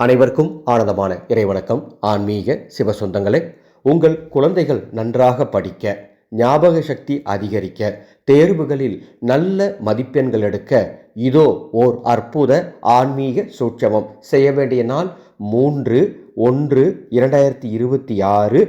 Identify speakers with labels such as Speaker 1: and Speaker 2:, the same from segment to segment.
Speaker 1: அனைவருக்கும் ஆனந்தமான இறைவணக்கம். ஆன்மீக சிவ சொந்தங்களே, உங்கள் குழந்தைகள் நன்றாக படிக்க, ஞாபக சக்தி அதிகரிக்க, தேர்வுகளில் நல்ல மதிப்பெண்கள் எடுக்க இதோ ஓர் அற்புத ஆன்மீக சூட்சமம். செய்ய வேண்டிய நாள் 3/1/2026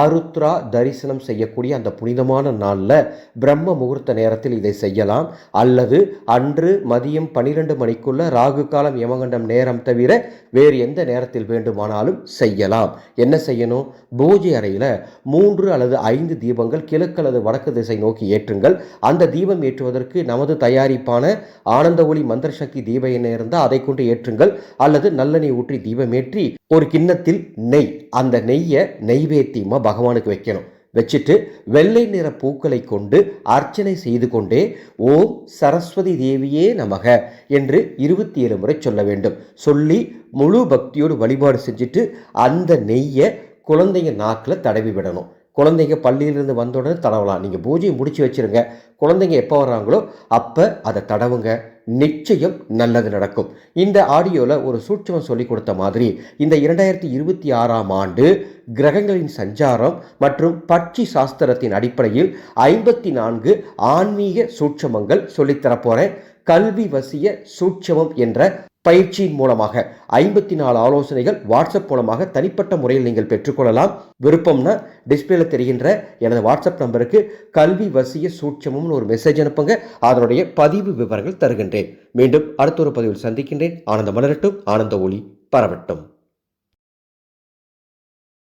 Speaker 1: ஆருத்ரா தரிசனம் செய்யக்கூடிய அந்த புனிதமான நாளில் பிரம்ம முகூர்த்த நேரத்தில் இதை செய்யலாம். அல்லது அன்று மதியம் 12 மணிக்குள்ள ராகு காலம் யமகண்டம் நேரம் தவிர வேறு எந்த நேரத்தில் வேண்டுமானாலும் செய்யலாம். என்ன செய்யணும்? பூஜை அறையில் 3 அல்லது 5 தீபங்கள் கிழக்கு அல்லது வடக்கு திசை நோக்கி ஏற்றுங்கள். அந்த தீபம் ஏற்றுவதற்கு நமது தயாரிப்பான ஆனந்த ஒளி மந்திர சக்தி தீப எண்ணெய் இருந்தால் அதை கொண்டு ஏற்றுங்கள். அல்லது நல்லெண்ணெய் ஊற்றி தீபம் ஏற்றி ஒரு கிண்ணத்தில் நெய், அந்த நெய்யை நெய்வேத்தியமா பகவானுக்கு வைக்கணும். வச்சுட்டு வெள்ளை நிற பூக்களை கொண்டு அர்ச்சனை செய்து கொண்டே ஓம் சரஸ்வதி தேவியே நமக என்று 27 முறை சொல்ல வேண்டும். சொல்லி முழு பக்தியோடு வழிபாடு செஞ்சுட்டு அந்த நெய்யை குழந்தைங்க நாக்கில் தடவி விடணும். குழந்தைங்க பள்ளியிலிருந்து வந்த உடனே தடவலாம். நீங்கள் பூஜையை முடிச்சு வச்சிருங்க. குழந்தைங்க எப்போ வர்றாங்களோ அப்போ அதை தடவுங்க. நிச்சயம் நல்லது நடக்கும். இந்த ஆடியோவில் ஒரு சூட்சமம் சொல்லி கொடுத்த மாதிரி இந்த 2026ஆம் ஆண்டு கிரகங்களின் சஞ்சாரம் மற்றும் பட்சி சாஸ்திரத்தின் அடிப்படையில் 54 ஆன்மீக சூட்சமங்கள் சொல்லித்தரப்போறேன். கல்வி வசிய சூட்சமம் என்ற பயிற்சியின் மூலமாக 54 ஆலோசனைகள் வாட்ஸ்அப் மூலமாக தனிப்பட்ட முறையில் நீங்கள் பெற்றுக்கொள்ளலாம். விருப்பம்னா டிஸ்பிளேல தெரிகின்ற எனது வாட்ஸ்அப் நம்பருக்கு கல்வி வசிய சூட்சமம்னு ஒரு மெசேஜ் அனுப்புங்க. அதனுடைய பதிவு விவரங்கள் தருகின்றேன். மீண்டும் அடுத்த ஒரு பதிவில் சந்திக்கின்றேன். ஆனந்த மலரட்டும், ஆனந்த ஒளி பரவட்டும்.